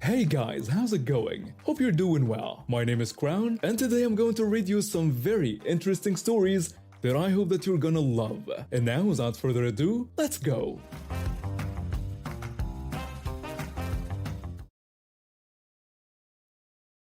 Hey guys, how's it going? Hope you're doing well. My name is Crown, and today I'm going to read you some very interesting stories that I hope that you're gonna love. And now, without further ado, let's go!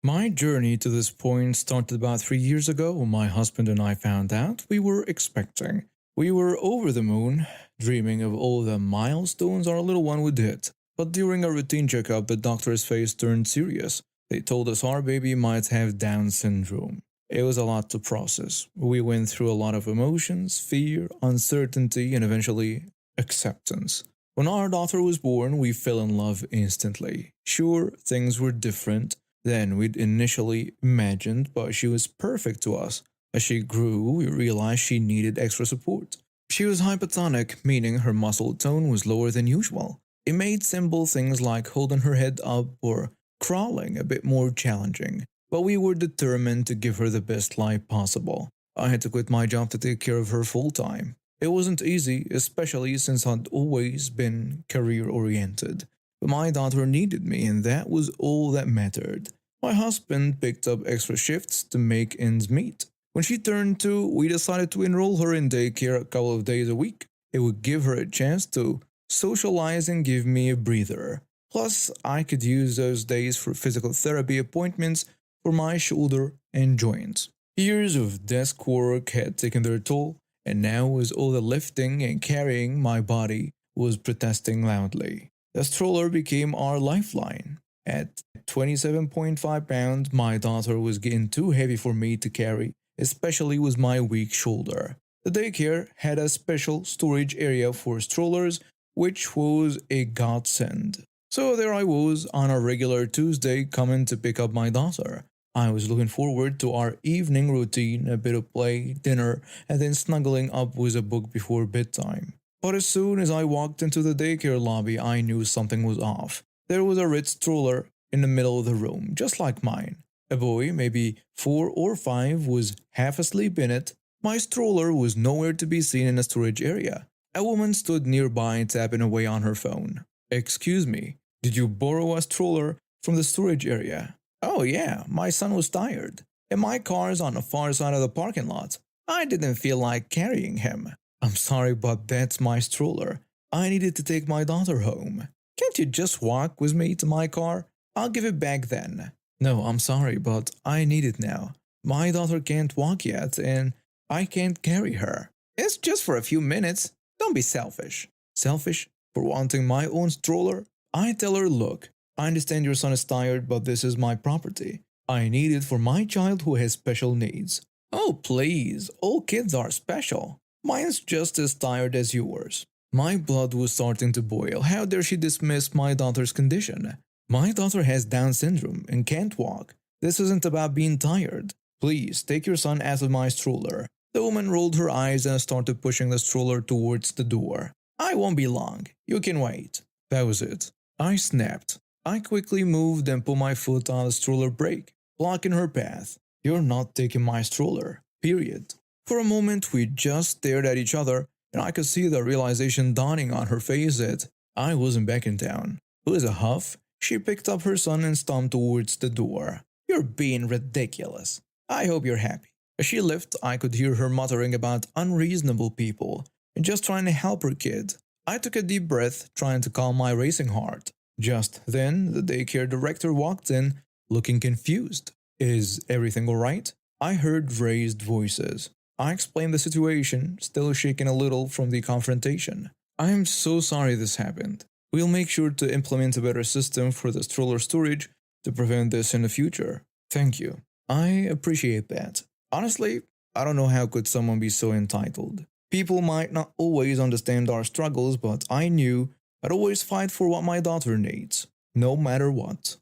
My journey to this point started about 3 years ago when my husband and I found out we were expecting. We were over the moon, dreaming of all the milestones our little one would hit. But during a routine checkup, the doctor's face turned serious. They told us our baby might have Down syndrome. It was a lot to process. We went through a lot of emotions, fear, uncertainty, and eventually acceptance. When our daughter was born, we fell in love instantly. Sure, things were different than we'd initially imagined, but she was perfect to us. As she grew, we realized she needed extra support. She was hypotonic, meaning her muscle tone was lower than usual. It made simple things like holding her head up or crawling a bit more challenging, but we were determined to give her the best life possible. I had to quit my job to take care of her full time. It wasn't easy, especially since I'd always been career-oriented. But my daughter needed me, and that was all that mattered. My husband picked up extra shifts to make ends meet. When she turned 2, we decided to enroll her in daycare a couple of days a week. It would give her a chance to socialize and give me a breather. Plus, I could use those days for physical therapy appointments for my shoulder and joints. Years of desk work had taken their toll, and now with all the lifting and carrying, my body was protesting loudly. The stroller became our lifeline. At 27.5 pounds, my daughter was getting too heavy for me to carry, especially with my weak shoulder. The daycare had a special storage area for strollers, which was a godsend. So there I was on a regular Tuesday coming to pick up my daughter. I was looking forward to our evening routine, a bit of play, dinner, and then snuggling up with a book before bedtime. But as soon as I walked into the daycare lobby, I knew something was off. There was a red stroller in the middle of the room, just like mine. A boy, maybe 4 or 5, was half asleep in it. My stroller was nowhere to be seen in the storage area. A woman stood nearby tapping away on her phone. "Excuse me, did you borrow a stroller from the storage area?" "Oh yeah, my son was tired, and my car's on the far side of the parking lot. I didn't feel like carrying him." "I'm sorry, but that's my stroller. I needed to take my daughter home. Can't you just walk with me to my car? I'll give it back then." "No, I'm sorry, but I need it now. My daughter can't walk yet, and I can't carry her." "It's just for a few minutes. Don't be selfish." "Selfish? For wanting my own stroller?" I tell her, "Look, I understand your son is tired, but this is my property. I need it for my child who has special needs." "Oh please, all kids are special. Mine's just as tired as yours." My blood was starting to boil. How dare she dismiss my daughter's condition? My daughter has Down syndrome and can't walk. This isn't about being tired. Please, take your son out of my stroller. The woman rolled her eyes and started pushing the stroller towards the door. "I won't be long. You can wait." That was it. I snapped. I quickly moved and put my foot on the stroller brake, blocking her path. "You're not taking my stroller. Period." For a moment we just stared at each other, and I could see the realization dawning on her face that I wasn't back in town. With a huff, she picked up her son and stomped towards the door. "You're being ridiculous. I hope you're happy." As she left, I could hear her muttering about unreasonable people and just trying to help her kid. I took a deep breath, trying to calm my racing heart. Just then, the daycare director walked in, looking confused. "Is everything alright?" I heard raised voices. I explained the situation, still shaking a little from the confrontation. "I am so sorry this happened. We'll make sure to implement a better system for the stroller storage to prevent this in the future. Thank you." "I appreciate that. Honestly, I don't know how could someone be so entitled. People might not always understand our struggles, but I knew I'd always fight for what my daughter needs, no matter what."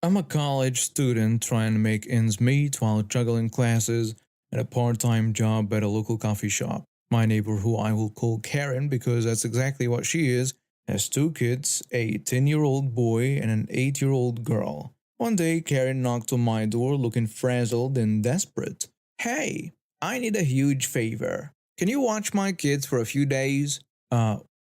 I'm a college student trying to make ends meet while juggling classes and a part-time job at a local coffee shop. My neighbor, who I will call Karen because that's exactly what she is, has 2 kids, a 10-year-old boy and an 8-year-old girl. One day, Karen knocked on my door looking frazzled and desperate. "Hey, I need a huge favor. Can you watch my kids for a few days?"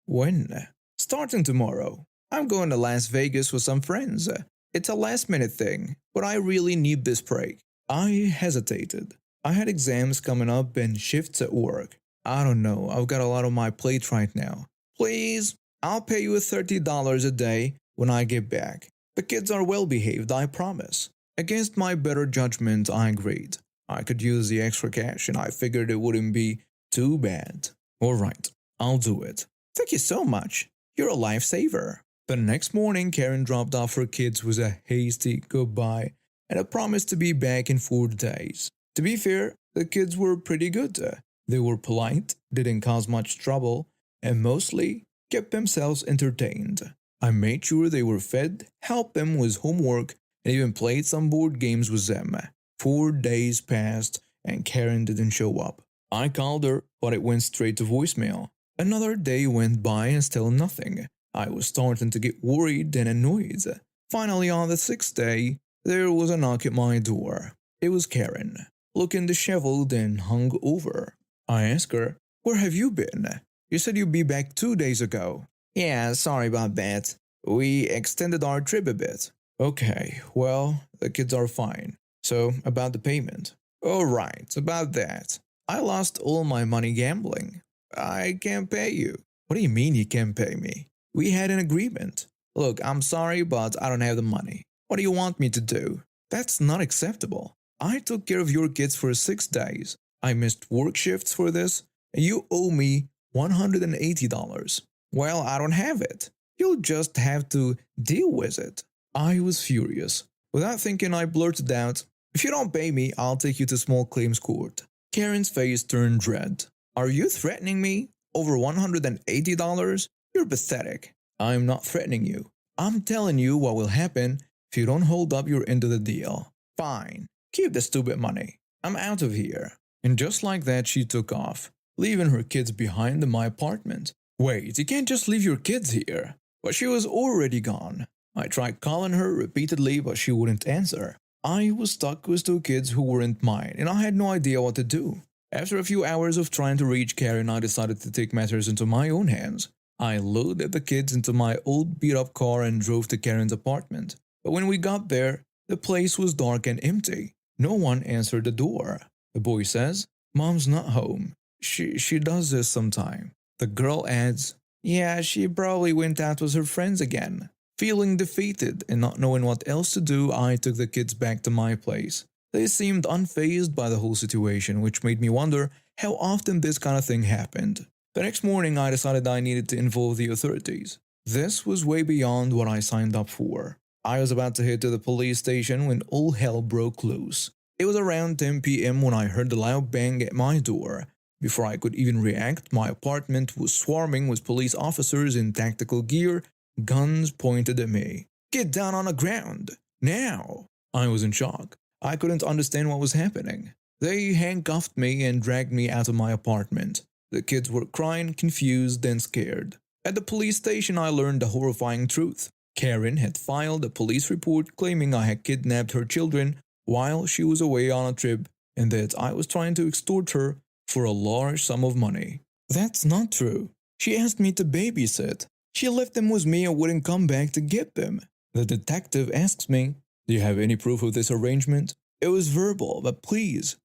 When?" Starting tomorrow, I'm going to Las Vegas with some friends. It's a last minute thing, but I really need this break. I hesitated. I had exams coming up and shifts at work. I don't know, I've got a lot on my plate right now. Please, I'll pay you $30 a day when I get back. The kids are well behaved, I promise. Against my better judgment, I agreed. I could use the extra cash and I figured it wouldn't be too bad. Alright, I'll do it. Thank you so much. You're a lifesaver. The next morning, Karen dropped off her kids with a hasty goodbye and a promise to be back in 4 days. To be fair, the kids were pretty good. They were polite, didn't cause much trouble, and mostly kept themselves entertained. I made sure they were fed, helped them with homework, and even played some board games with them. 4 days passed and Karen didn't show up. I called her, but it went straight to voicemail. Another day went by and still nothing. I was starting to get worried and annoyed. Finally, on the 6th day, there was a knock at my door. It was Karen, looking disheveled and hungover. I asked her, "Where have you been? You said you'd be back 2 days ago." "Yeah, sorry about that. We extended our trip a bit." "Okay, well, the kids are fine. So, about the payment." "Oh, right, about that. I lost all my money gambling. I can't pay you." "What do you mean you can't pay me? We had an agreement." "Look, I'm sorry, but I don't have the money. What do you want me to do?" "That's not acceptable. I took care of your kids for 6 days. I missed work shifts for this, and you owe me $180. "Well, I don't have it. You'll just have to deal with it." I was furious. Without thinking, I blurted out, "If you don't pay me, I'll take you to small claims court." Karen's face turned red. "Are you threatening me? Over $180? You're pathetic." "I'm not threatening you. I'm telling you what will happen if you don't hold up your end of the deal." "Fine. Keep the stupid money. I'm out of here." And just like that, she took off, leaving her kids behind in my apartment. "Wait, you can't just leave your kids here." But she was already gone. I tried calling her repeatedly, but she wouldn't answer. I was stuck with 2 kids who weren't mine, and I had no idea what to do. After a few hours of trying to reach Karen, I decided to take matters into my own hands. I loaded the kids into my old beat-up car and drove to Karen's apartment. But when we got there, the place was dark and empty. No one answered the door. The boy says, "Mom's not home. She does this sometime." The girl adds, "Yeah, she probably went out with her friends again." Feeling defeated and not knowing what else to do, I took the kids back to my place. They seemed unfazed by the whole situation, which made me wonder how often this kind of thing happened. The next morning, I decided I needed to involve the authorities. This was way beyond what I signed up for. I was about to head to the police station when all hell broke loose. It was around 10 p.m. when I heard the loud bang at my door. Before I could even react, my apartment was swarming with police officers in tactical gear, guns pointed at me. "Get down on the ground! Now!" I was in shock. I couldn't understand what was happening. They handcuffed me and dragged me out of my apartment. The kids were crying, confused, and scared. At the police station, I learned the horrifying truth. Karen had filed a police report claiming I had kidnapped her children while she was away on a trip and that I was trying to extort her for a large sum of money. That's not true. She asked me to babysit. She left them with me and wouldn't come back to get them. The detective asks me, "Do you have any proof of this arrangement?" It was verbal, but please,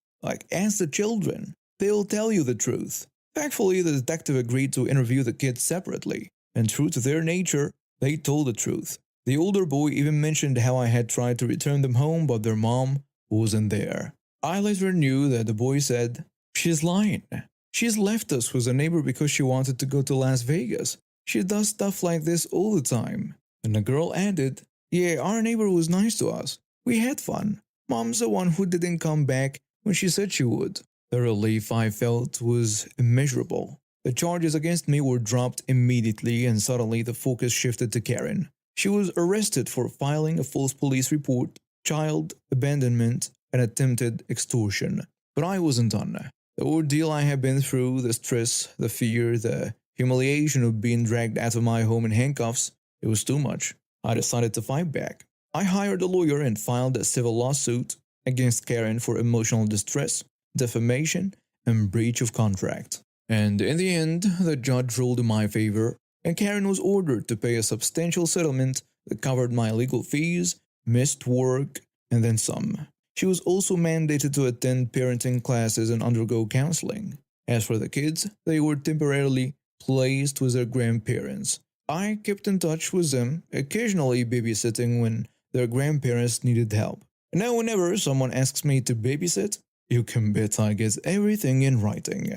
ask the children. They'll tell you the truth. Thankfully, the detective agreed to interview the kids separately, and true to their nature, they told the truth. The older boy even mentioned how I had tried to return them home, but their mom wasn't there. I later knew that the boy said, "She's lying. She's left us with a neighbor because she wanted to go to Las Vegas. She does stuff like this all the time." And the girl added, "Yeah, our neighbor was nice to us. We had fun. Mom's the one who didn't come back when she said she would." The relief I felt was immeasurable. The charges against me were dropped immediately, and suddenly the focus shifted to Karen. She was arrested for filing a false police report, child abandonment, and attempted extortion. But I wasn't done. The ordeal I had been through, the stress, the fear, the humiliation of being dragged out of my home in handcuffs, it was too much. I decided to fight back. I hired a lawyer and filed a civil lawsuit against Karen for emotional distress, defamation, and breach of contract. And in the end, the judge ruled in my favor. and Karen was ordered to pay a substantial settlement that covered my legal fees, missed work, and then some. She was also mandated to attend parenting classes and undergo counseling. As for the kids, they were temporarily placed with their grandparents. I kept in touch with them, occasionally babysitting when their grandparents needed help. Now, whenever someone asks me to babysit, you can bet I get everything in writing.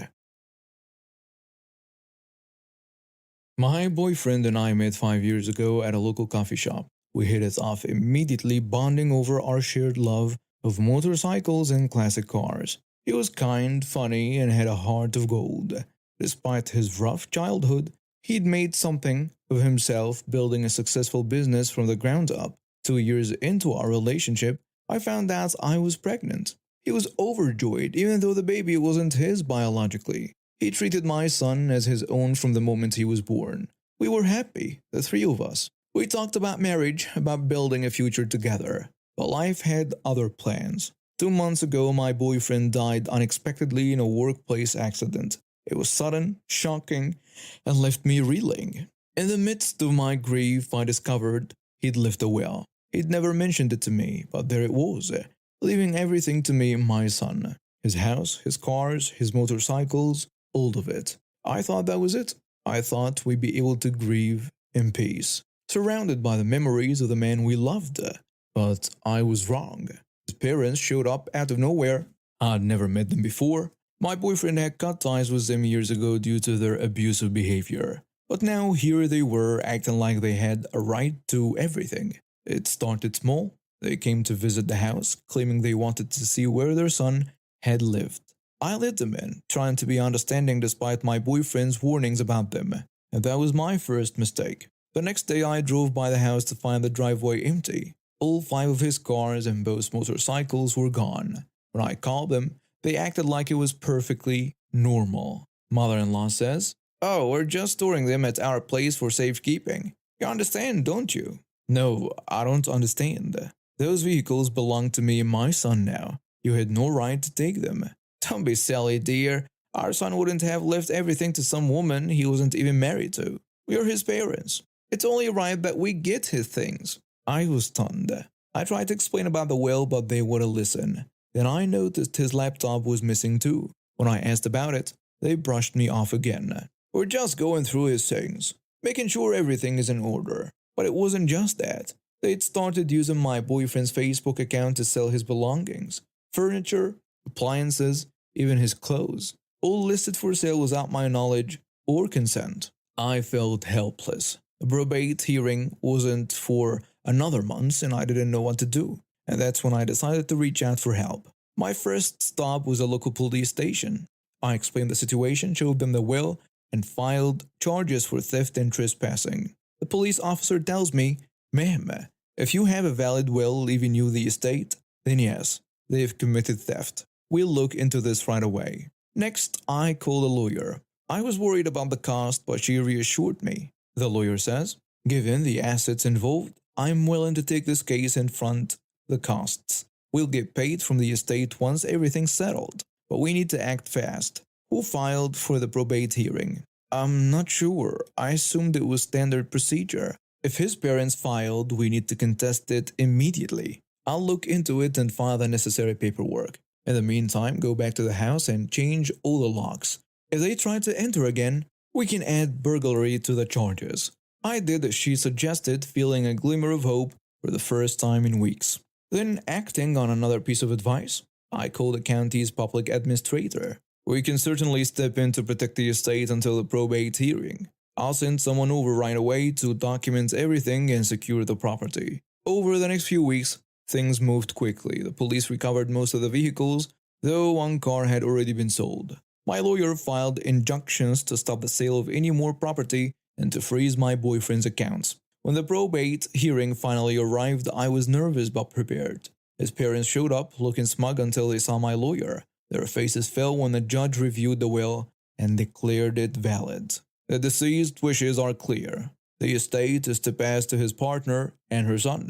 My boyfriend and I met 5 years ago at a local coffee shop. We hit it off immediately, bonding over our shared love of motorcycles and classic cars. He was kind, funny, and had a heart of gold. Despite his rough childhood, he'd made something of himself, building a successful business from the ground up. 2 years into our relationship, I found out I was pregnant. He was overjoyed, even though the baby wasn't his biologically. He treated my son as his own from the moment he was born. We were happy, the three of us. We talked about marriage, about building a future together. But life had other plans. 2 months ago, my boyfriend died unexpectedly in a workplace accident. It was sudden, shocking, and left me reeling. In the midst of my grief, I discovered he'd left a will. He'd never mentioned it to me, but there it was, leaving everything to me and my son. His house, his cars, his motorcycles, all of it. I thought that was it. I thought we'd be able to grieve in peace, surrounded by the memories of the man we loved. But I was wrong. His parents showed up out of nowhere. I'd never met them before. My boyfriend had cut ties with them years ago due to their abusive behavior. But now here they were, acting like they had a right to everything. It started small. They came to visit the house, claiming they wanted to see where their son had lived. I let them in, trying to be understanding despite my boyfriend's warnings about them. And that was my first mistake. The next day I drove by the house to find the driveway empty. All 5 of his cars and both motorcycles were gone. When I called them, they acted like it was perfectly normal. Mother-in-law says, "Oh, we're just storing them at our place for safekeeping. You understand, don't you?" No, I don't understand. Those vehicles belong to me and my son now. You had no right to take them. Don't be silly, dear. Our son wouldn't have left everything to some woman he wasn't even married to. We are his parents. It's only right that we get his things. I was stunned. I tried to explain about the will, but they wouldn't listen. Then I noticed his laptop was missing too. When I asked about it, they brushed me off again. We're just going through his things, making sure everything is in order. But it wasn't just that. They'd started using my boyfriend's Facebook account to sell his belongings. Furniture, appliances, even his clothes. All listed for sale without my knowledge or consent. I felt helpless. The probate hearing wasn't for another month and I didn't know what to do. And that's when I decided to reach out for help. My first stop was a local police station. I explained the situation, showed them the will, and filed charges for theft and trespassing. The police officer tells me, "Ma'am, if you have a valid will leaving you the estate, then yes, they've committed theft. We'll look into this right away." Next, I called a lawyer. I was worried about the cost, but she reassured me. The lawyer says, "Given the assets involved, I'm willing to take this case and front the costs. We'll get paid from the estate once everything's settled, but we need to act fast." Who filed for the probate hearing? I'm not sure. I assumed it was standard procedure. If his parents filed, we need to contest it immediately. I'll look into it and file the necessary paperwork. In the meantime, go back to the house and change all the locks. If they try to enter again, we can add burglary to the charges. I did as she suggested, feeling a glimmer of hope for the first time in weeks. Then, acting on another piece of advice, I called the county's public administrator. "We can certainly step in to protect the estate until the probate hearing. I'll send someone over right away to document everything and secure the property." Over the next few weeks, things moved quickly. The police recovered most of the vehicles, though one car had already been sold. My lawyer filed injunctions to stop the sale of any more property and to freeze my boyfriend's accounts. When the probate hearing finally arrived, I was nervous but prepared. His parents showed up, looking smug until they saw my lawyer. Their faces fell when the judge reviewed the will and declared it valid. The deceased's wishes are clear. The estate is to pass to his partner and her son.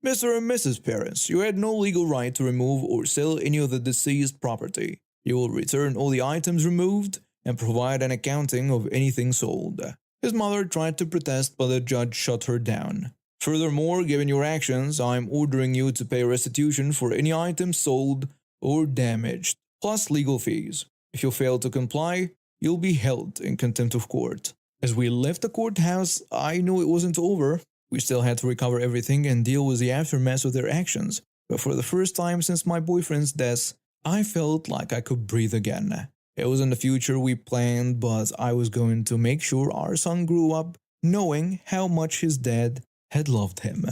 Mr. and Mrs. Parents, you had no legal right to remove or sell any of the deceased property. You will return all the items removed and provide an accounting of anything sold. His mother tried to protest, but the judge shut her down. Furthermore, given your actions, I'm ordering you to pay restitution for any items sold or damaged, plus legal fees. If you fail to comply, you'll be held in contempt of court. As we left the courthouse, I knew it wasn't over. We still had to recover everything and deal with the aftermath of their actions. But for the first time since my boyfriend's death, I felt like I could breathe again. It wasn't the future we planned, but I was going to make sure our son grew up knowing how much his dad had loved him.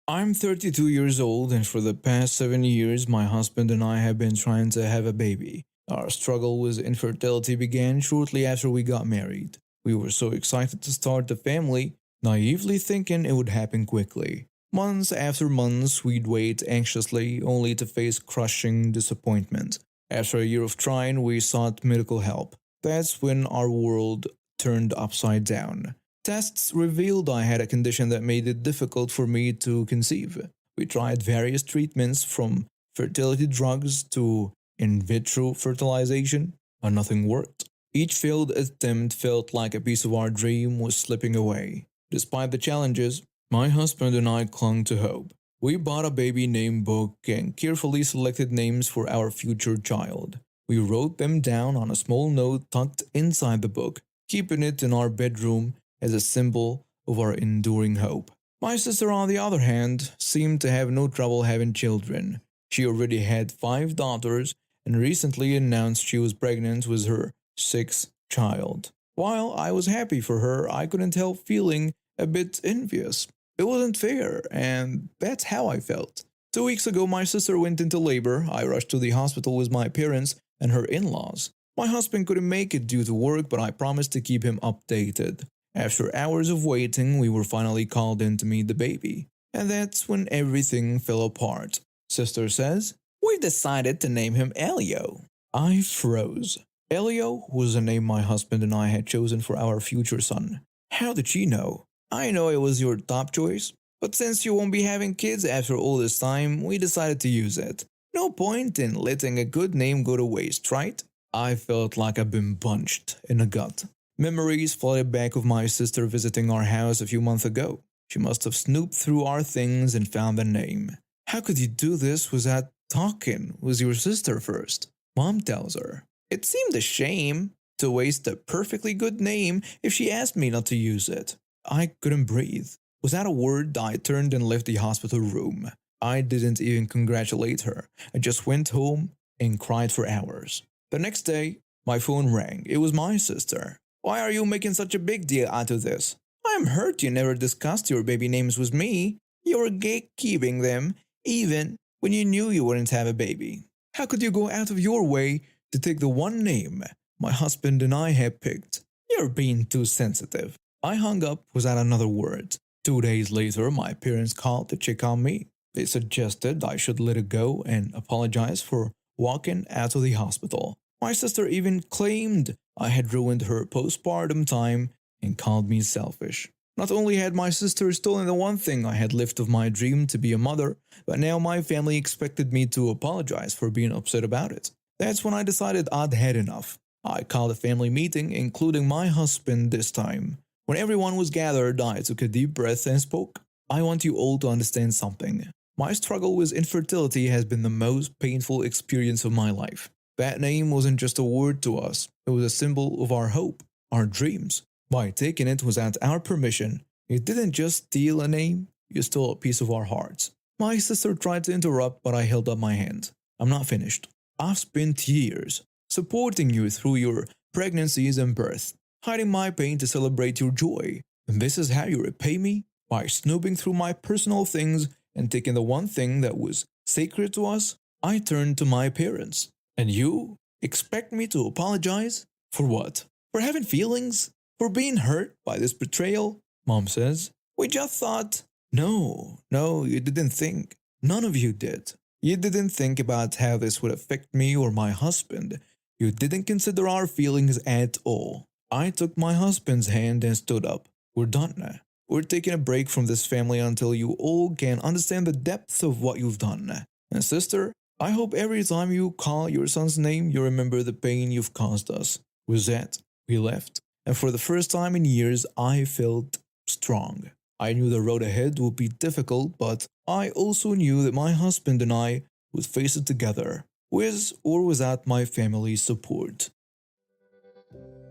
I'm 32 years old, and for the past 7 years, my husband and I have been trying to have a baby. Our struggle with infertility began shortly after we got married. We were so excited to start the family, naively thinking it would happen quickly. Months after months, we'd wait anxiously, only to face crushing disappointment. After a year of trying, we sought medical help. That's when our world turned upside down. Tests revealed I had a condition that made it difficult for me to conceive. We tried various treatments from fertility drugs to in vitro fertilization, but nothing worked. Each failed attempt felt like a piece of our dream was slipping away. Despite the challenges, my husband and I clung to hope. We bought a baby name book and carefully selected names for our future child. We wrote them down on a small note tucked inside the book, keeping it in our bedroom as a symbol of our enduring hope. My sister, on the other hand, seemed to have no trouble having children. She already had 5 daughters and recently announced she was pregnant with her 6th child. While I was happy for her, I couldn't help feeling a bit envious. It wasn't fair, and that's how I felt. 2 weeks ago, my sister went into labor. I rushed to the hospital with my parents and her in-laws. My husband couldn't make it due to work, but I promised to keep him updated. After hours of waiting, we were finally called in to meet the baby. And that's when everything fell apart. Sister says, "We've decided to name him Elio." I froze. Elio was the name my husband and I had chosen for our future son. How did she know? I know it was your top choice, but since you won't be having kids after all this time, we decided to use it. No point in letting a good name go to waste, right? I felt like I'd been punched in the gut. Memories flooded back of my sister visiting our house a few months ago. She must have snooped through our things and found the name. How could you do this without talking with your sister first? Mom tells her. It seemed a shame to waste a perfectly good name if she asked me not to use it. I couldn't breathe. Without a word, I turned and left the hospital room. I didn't even congratulate her. I just went home and cried for hours. The next day, my phone rang. It was my sister. "Why are you making such a big deal out of this? I'm hurt you never discussed your baby names with me. You were gatekeeping them, even when you knew you wouldn't have a baby. How could you go out of your way to take the one name my husband and I had picked? You're being too sensitive." I hung up without another word. 2 days later, my parents called to check on me. They suggested I should let it go and apologize for walking out of the hospital. My sister even claimed I had ruined her postpartum time and called me selfish. Not only had my sister stolen the one thing I had left of my dream to be a mother, but now my family expected me to apologize for being upset about it. That's when I decided I'd had enough. I called a family meeting, including my husband this time. When everyone was gathered, I took a deep breath and spoke. I want you all to understand something. My struggle with infertility has been the most painful experience of my life. That name wasn't just a word to us, it was a symbol of our hope, our dreams. By taking it without our permission, you didn't just steal a name, you stole a piece of our hearts. My sister tried to interrupt, but I held up my hand. I'm not finished. I've spent years supporting you through your pregnancies and birth, hiding my pain to celebrate your joy. And this is how you repay me? By snooping through my personal things and taking the one thing that was sacred to us? I turned to my parents. And you expect me to apologize? For what? For having feelings? For being hurt by this betrayal? Mom says. We just thought. No, you didn't think. None of you did. You didn't think about how this would affect me or my husband. You didn't consider our feelings at all. I took my husband's hand and stood up. We're done now. We're taking a break from this family until you all can understand the depth of what you've done. And sister, I hope every time you call your son's name, you remember the pain you've caused us. With that, we left, and for the first time in years, I felt strong. I knew the road ahead would be difficult, but I also knew that my husband and I would face it together, with or without my family's support.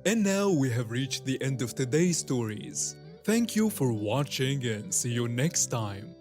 And now we have reached the end of today's stories. Thank you for watching and see you next time.